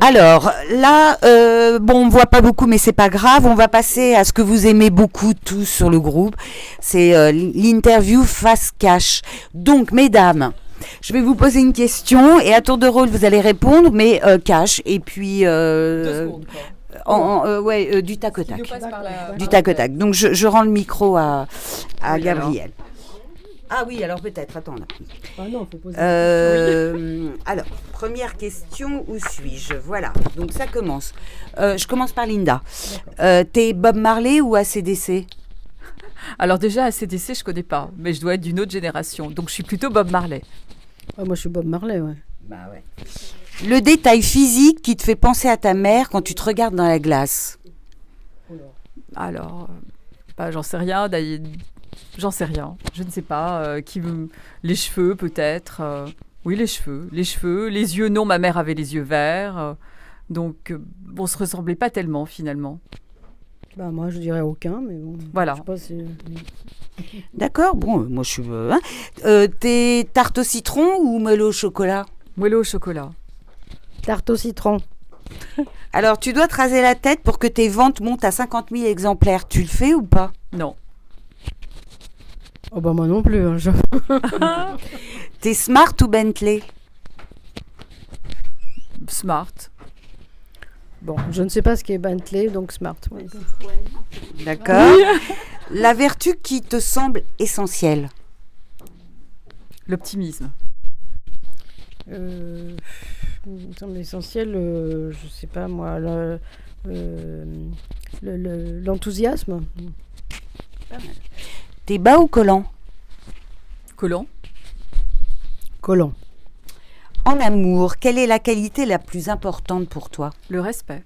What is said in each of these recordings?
Alors, là, on ne voit pas beaucoup, mais c'est pas grave. On va passer à ce que vous aimez beaucoup tous sur le groupe. C'est l'interview face cash. Donc, mesdames, je vais vous poser une question et à tour de rôle, vous allez répondre, mais cash. Et puis, 2 secondes, quoi. du tac au tac. Du Du tac au tac. Donc, je rends le micro à Oui, Gabriel. Ah oui, alors peut-être, attends. Là. Ah non, faut poser Alors, première question, où suis-je? Voilà, donc ça commence. Je commence par Linda. T'es Bob Marley ou AC/DC? Alors déjà, AC/DC, je connais pas, mais je dois être d'une autre génération. Donc je suis plutôt Bob Marley. Ah, moi, je suis Bob Marley, ouais. Bah ouais. Le détail physique qui te fait penser à ta mère quand tu te regardes dans la glace? Alors, j'en sais rien. J'en sais rien. Je ne sais pas. Les cheveux, peut-être. Oui, les cheveux. Les yeux, non, ma mère avait les yeux verts. Donc, on se ressemblait pas tellement, finalement. Bah, moi, je dirais aucun, mais bon. Voilà. Je sais pas si... D'accord, bon, moi je suis... t'es tarte au citron ou moelleux au chocolat? Moelleux au chocolat. Tarte au citron. Alors, tu dois te raser la tête pour que tes ventes montent à 50 000 exemplaires. Tu le fais ou pas? Non. Oh, bah, moi non plus. Hein, T'es Smart ou Bentley? Smart. Bon, je ne sais pas ce qu'est Bentley, donc Smart. Ouais. D'accord. La vertu qui te semble essentielle? L'optimisme. Il me semble essentiel, je sais pas moi, l'enthousiasme. T'es bas ou collant? Collant. Collant. En amour, quelle est la qualité la plus importante pour toi? Le respect.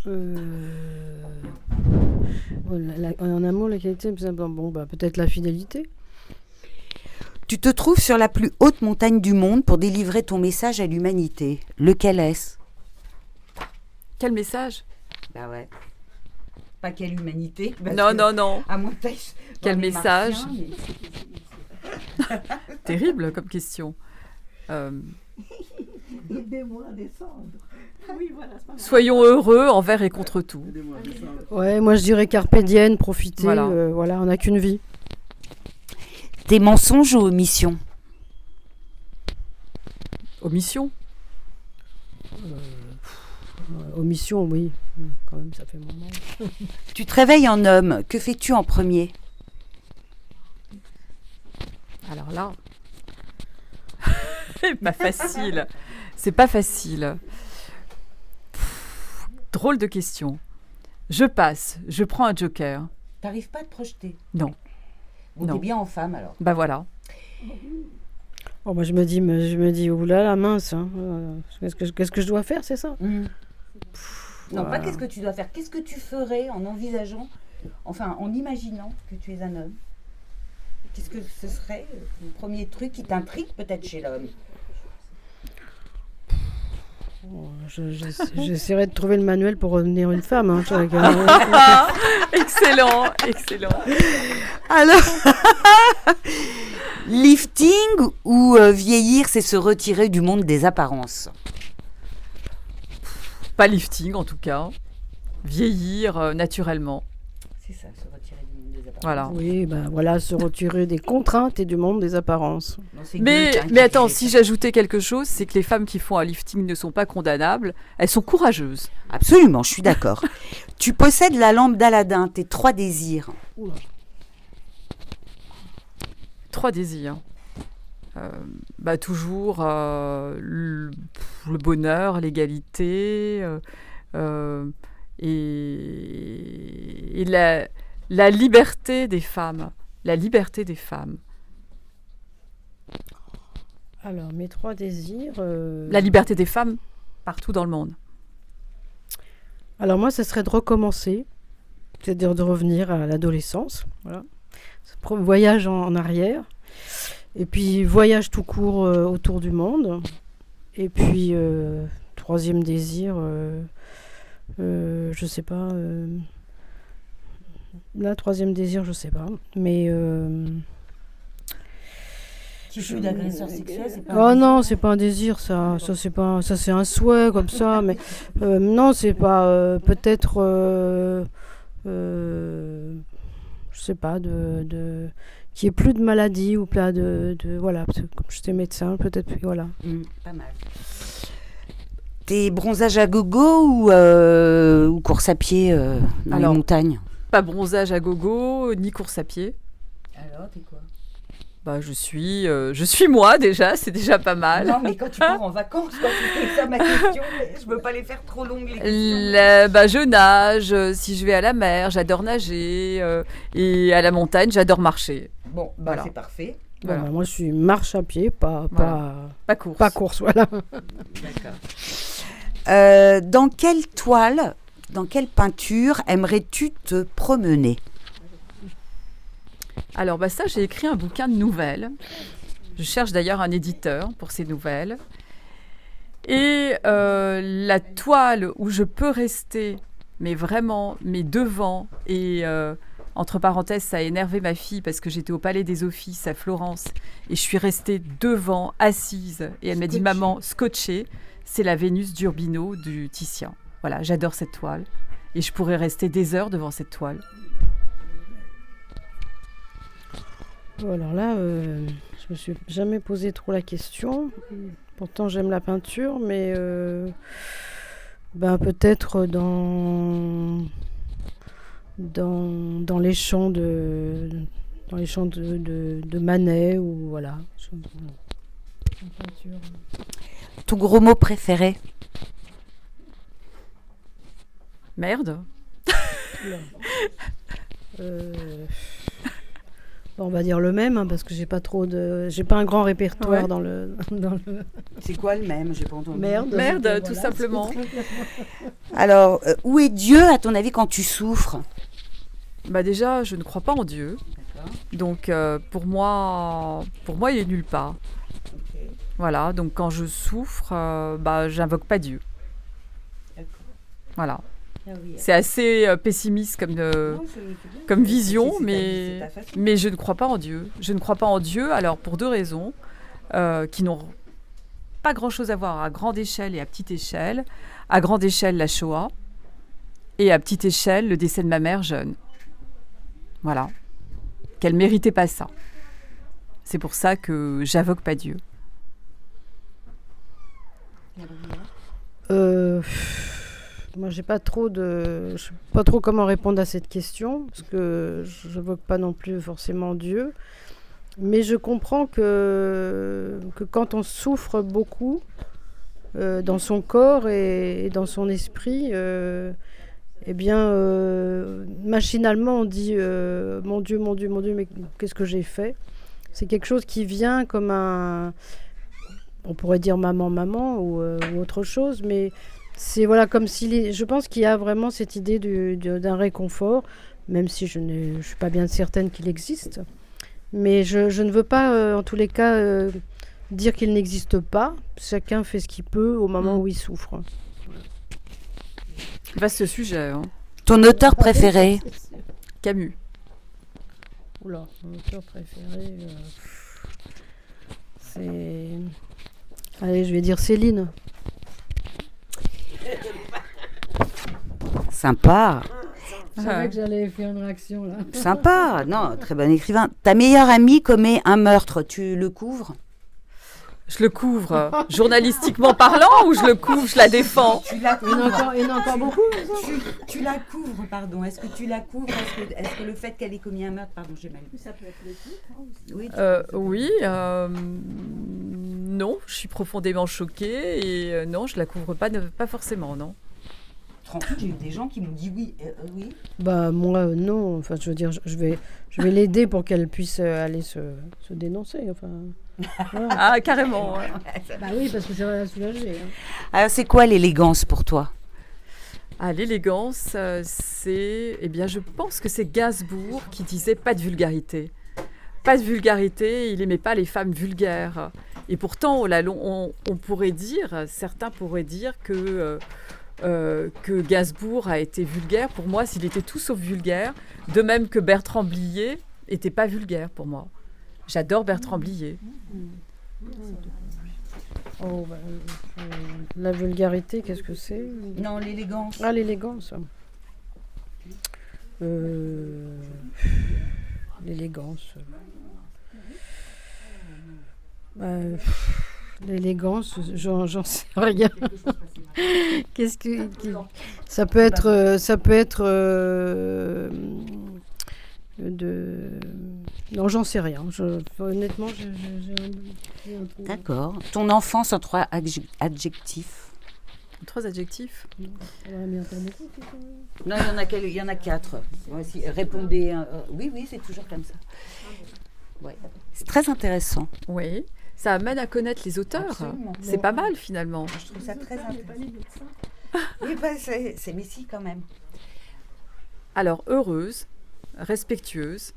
En amour, la qualité, bon, bah, peut-être la fidélité. Tu te trouves sur la plus haute montagne du monde pour délivrer ton message à l'humanité. Lequel est-ce? Quel message? Bah ouais. Pas quelle humanité. Non. À moins que t'ailles Quel dans les message? Martiens, mais... Terrible comme question. Aidez-moi à descendre. Oui, voilà, c'est pas mal. Soyons heureux envers et contre tout. Ouais, moi je dirais carpe diem, profiter. Voilà. On n'a qu'une vie. Tes mensonges ou omissions? Omission. Omission, oui. Quand même, ça fait moment. Tu te réveilles en homme. Que fais-tu en premier? Alors là, c'est pas facile. C'est pas facile. Drôle de question. Je passe. Je prends un joker. T'arrives pas à te projeter? Non. Bon, Non. t'es bien en femme alors. Bah voilà. Oh, moi je me dis, oula la mince. Hein. Qu'est-ce que je dois faire, c'est ça? Non, Voilà. pas qu'est-ce que tu dois faire. Qu'est-ce que tu ferais en envisageant, enfin en imaginant que tu es un homme? Qu'est-ce que ce serait le premier truc qui t'intrigue peut-être chez l'homme? J'essaierai de trouver le manuel pour redevenir une femme. Hein, Excellent. Alors, lifting ou vieillir, c'est se retirer du monde des apparences? Pas lifting en tout cas. Vieillir naturellement. C'est ça, se retirer du monde des apparences. Voilà. Oui, ben voilà, se retirer des contraintes et du monde des apparences. Non, c'est Mais Goethe, hein, qui attends, disait si ça. j'ajoutais quelque chose, c'est que les femmes qui font un lifting ne sont pas condamnables. Elles sont courageuses. Absolument, je suis d'accord. Tu possèdes la lampe d'Aladin, tes 3 désirs. 3 désirs. Toujours le bonheur, l'égalité et la liberté des femmes. La liberté des femmes. Alors, mes 3 désirs... La liberté des femmes partout dans le monde. Alors moi, ce serait de recommencer, c'est-à-dire de revenir à l'adolescence. Voilà. Voyage en arrière. Et puis, voyage tout court autour du monde. Et puis, 3e désir, je sais pas. Là, 3e désir, je sais pas. Mais... Tu suis d'agresseur sexuel, c'est pas Oh non, c'est pas un désir, ça c'est pas, ça c'est un souhait comme ça, mais non, c'est pas peut-être, je sais pas, qu'il n'y ait plus de maladies ou plein voilà, parce que comme j'étais médecin, peut-être, voilà. Pas mal. T'es bronzage à gogo ou course à pied dans Alors, les montagnes? Pas bronzage à gogo, ni course à pied. Alors, t'es quoi? Bah, je suis moi déjà, c'est déjà pas mal. Non, mais quand tu pars en vacances, quand tu fais ça, ma question, je veux pas les faire trop longues, les questions. Bah, je nage, si je vais à la mer, j'adore nager, et à la montagne, j'adore marcher. Bon, bah Voilà. c'est parfait. Voilà. Voilà, moi je suis marche à pied, Pas course. pas course, voilà. D'accord. Dans quelle toile, dans quelle peinture aimerais-tu te promener? Alors, bah ça, j'ai écrit un bouquin de nouvelles. Je cherche d'ailleurs un éditeur pour ces nouvelles. Et la toile où je peux rester, mais vraiment, mais devant, et entre parenthèses, ça a énervé ma fille parce que j'étais au Palais des Offices à Florence et je suis restée devant, assise, et elle m'a dit, maman, scotchée, c'est la Vénus d'Urbino du Titien. Voilà, j'adore cette toile. Et je pourrais rester des heures devant cette toile. Bon, alors là, je me suis jamais posé trop la question. Pourtant, j'aime la peinture, mais ben, peut-être dans les champs de Manet ou voilà. En peinture. Ton gros mot préféré? Merde. Bon, on va dire le même, hein, parce que j'ai pas un grand répertoire Ouais. dans le. C'est quoi le même? J'ai pas entendu. Merde, Merde, tout voilà, simplement. Alors, où est Dieu, à ton avis, quand tu souffres? Bah déjà, je ne crois pas en Dieu. Donc pour moi, il est nulle part. Voilà, donc quand je souffre, bah j'invoque pas Dieu. Voilà. C'est assez pessimiste comme vision, mais je ne crois pas en Dieu. Je ne crois pas en Dieu, alors pour deux raisons qui n'ont pas grand-chose à voir à grande échelle et à petite échelle. À grande échelle, la Shoah, et à petite échelle, le décès de ma mère jeune. Voilà. Qu'elle ne méritait pas ça. C'est pour ça que j'invoque pas Dieu. Moi, je sais pas trop comment répondre à cette question, parce que je n'évoque pas non plus forcément Dieu. Mais je comprends que quand on souffre beaucoup dans son corps et dans son esprit, eh bien, machinalement, on dit mon Dieu, mon Dieu, mon Dieu, mais qu'est-ce que j'ai fait? C'est quelque chose qui vient comme on pourrait dire maman, maman ou autre chose, mais c'est voilà, comme si je pense qu'il y a vraiment cette idée d'un réconfort, même si je ne suis pas bien certaine qu'il existe. Mais je ne veux pas, en tous les cas, dire qu'il n'existe pas. Chacun fait ce qu'il peut au moment où il souffre. Vaste sujet, hein. Ton auteur préféré? Camus. Oula, mon auteur préféré, c'est... Allez, je vais dire Céline. Sympa. Je savais que j'allais faire une réaction, là. Sympa. Non, très bon écrivain. Ta meilleure amie commet un meurtre. Tu le couvres? Je le couvre, journalistiquement parlant, ou je le couvre, je la défends? Tu la Il y en a encore beaucoup. Tu la couvres, pardon. Est-ce que tu la couvres? Est-ce que le fait qu'elle ait commis un meurtre, pardon, j'ai mal lu. Ça peut être le titre. Oui. Oui, non, je suis profondément choquée et non, je la couvre pas forcément, non. Tranquille, j'ai eu des gens qui m'ont dit oui. Oui. Bah moi non, enfin je veux dire je vais l'aider pour qu'elle puisse aller se dénoncer, enfin. Voilà. Ah, carrément. Ouais. Bah oui, parce que ça va la soulager. Hein. Alors, c'est quoi l'élégance pour toi? Ah, l'élégance, eh bien, je pense que c'est Gainsbourg qui disait pas de vulgarité. Pas de vulgarité, il aimait pas les femmes vulgaires. Et pourtant, on pourrait dire, certains pourraient dire que Gainsbourg a été vulgaire. Pour moi, s'il était tout sauf vulgaire, de même que Bertrand Blier n'était pas vulgaire pour moi. J'adore Bertrand Blier. Oh, la vulgarité, qu'est-ce que c'est? Non, l'élégance. Ah, l'élégance. L'élégance. L'élégance, j'en sais rien. Qu'est-ce que ça peut être non, j'en sais rien. Honnêtement, j'ai un trou. D'accord. Ton enfance en 3 adjectifs. 3 adjectifs. Non, il y en a 4. Voici, répondez. Oui, c'est toujours comme ça. Ouais. C'est très intéressant. Oui. Ça amène à connaître les auteurs. Absolument. C'est pas mal finalement. Je trouve ça très intéressant. Oui, c'est Messi quand même. Alors, heureuse, respectueuse,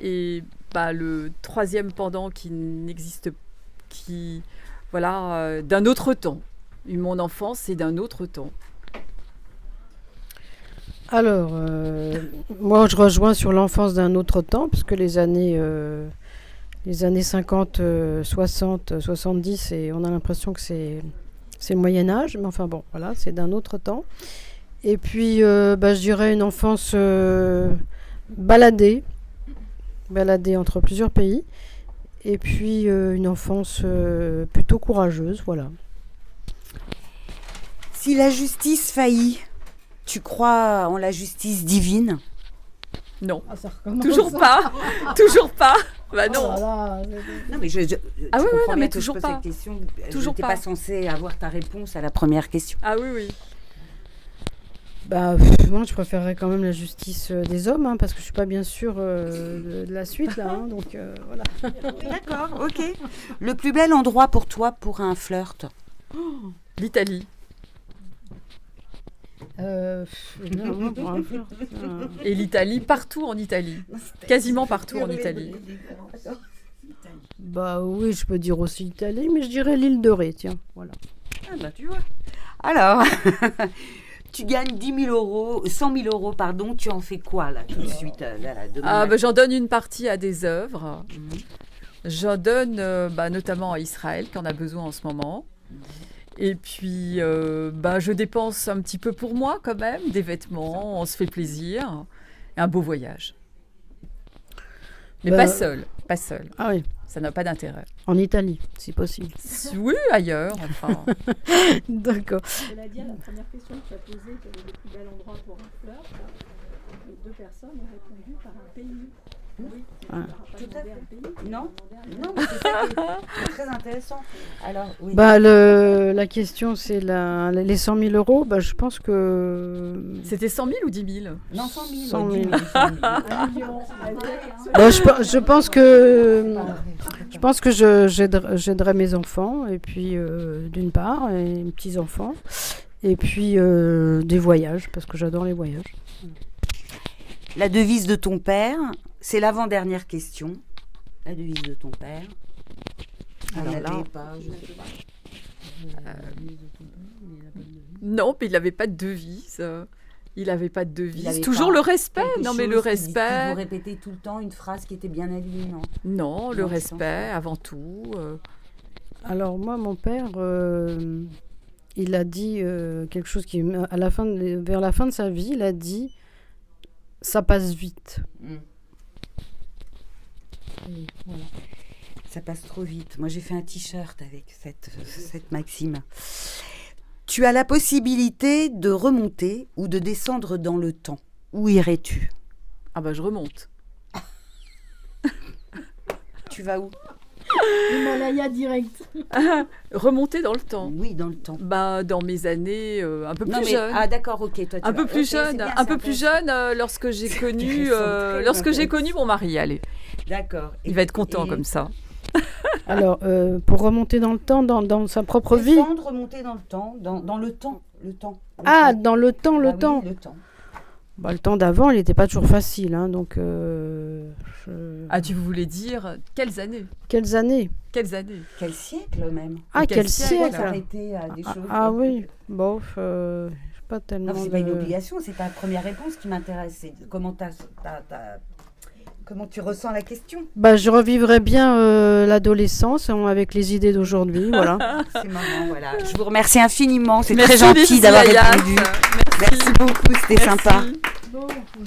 et le 3e pendant qui n'existe, d'un autre temps. Mon enfance, c'est d'un autre temps. Alors, moi, je rejoins sur l'enfance d'un autre temps, puisque les années 50, 60, 70, et on a l'impression que c'est le Moyen-Âge, mais enfin bon, voilà, c'est d'un autre temps. Et puis, je dirais une enfance baladée entre plusieurs pays, et puis une enfance plutôt courageuse, voilà. Si la justice faillit, tu crois en la justice divine? Non. Ah, ça recommence. Toujours pas. Toujours pas. Bah non. Oh là là, Non, mais je Ah oui, comprends non, mais bien que toujours je pose pas. cette question. Toujours Je n'étais pas. pas censée avoir ta réponse à la première question. Ah oui. Moi, je préférerais quand même la justice des hommes, hein, parce que je suis pas bien sûre de la suite, là. Hein, donc, voilà. D'accord, ok. Le plus bel endroit pour toi pour un flirt? L'Italie. Non, pour un flirt, Et l'Italie, partout en Italie. Quasiment partout en Italie. oui, je peux dire aussi l'Italie, mais je dirais l'île de Ré, tiens. Voilà. Ah bah tu vois. Alors, tu gagnes 10 000 euros, 100 000 euros, pardon, tu en fais quoi là tout de suite demain J'en donne une partie à des œuvres. J'en donne notamment à Israël, qui en a besoin en ce moment. Et puis, je dépense un petit peu pour moi quand même, des vêtements, on se fait plaisir. Et un beau voyage. Mais pas seul. Ah oui, Ça n'a pas d'intérêt. en Italie, si possible. Oui, ailleurs, enfin. D'accord. Cela dit, à la première question que tu as posée, quel est le plus bel endroit pour un flirt, les 2 personnes ont répondu par un pays. Oui, tu n'auras pas Tout à demandé fait. un pays. Non. tu as demandé un Non, mais c'est ça qui est très intéressant. Alors, oui. La question, c'est les 100 000 euros. Je pense que... C'était 100 000 ou 10 000? Non, 100 000. 100 000. 10 000. Un million. Je pense que j'aiderais mes enfants, et puis d'une part, et mes petits-enfants, et puis des voyages, parce que j'adore les voyages. La devise de ton père, c'est l'avant-dernière question. La devise de ton père. Alors On là- n'avait pas, je sais pas. Non, mais il n'avait pas de devise. Il n'avait pas de devise. Il avait Toujours pas le respect. Quelque Non, mais chose le qui respect. vous répétez tout le temps une phrase qui était bien alignante. Non, le Non, je respect avant tout. Alors moi, mon père, il a dit quelque chose qui, vers la fin de sa vie, il a dit « ça passe vite Et voilà. Ça passe trop vite. Moi, j'ai fait un t-shirt avec cette maxime. Tu as la possibilité de remonter ou de descendre dans le temps. Où irais-tu? Ah je remonte. Tu vas où? Himalaya direct. Remonter dans le temps. Oui, dans le temps. Dans mes années un peu plus Non, mais, jeunes. ah d'accord, ok. Toi, tu Un vas. peu plus Ok, c'est jeune, bien, un c'est peu plus intéressant. jeune lorsque j'ai connu, intéressant, très connu mon mari. Allez, D'accord. il va être content comme ça. ». Alors, pour remonter dans le temps, dans sa propre vie. Descendre, remonter dans le temps, dans le temps, le temps. Ah, dans le temps, Ah le oui, temps. le temps. Le temps d'avant, il n'était pas toujours facile, hein, donc... Ah, tu voulais dire quelles années? Quelles années? Quelles années? Quel siècle même. Ah, quel quel siècle, Pourquoi siècle! s'arrêter à des choses Oui, bof, je sais pas tellement... Non, c'est pas une obligation, c'est ta première réponse qui m'intéresse. C'est comment Comment tu ressens la question? Bah, je revivrais bien l'adolescence avec les idées d'aujourd'hui, voilà. C'est marrant, voilà. Je vous remercie infiniment, c'est Merci, très gentil Lucie d'avoir Ayas. répondu. Merci beaucoup, c'était sympa. Merci. Bon.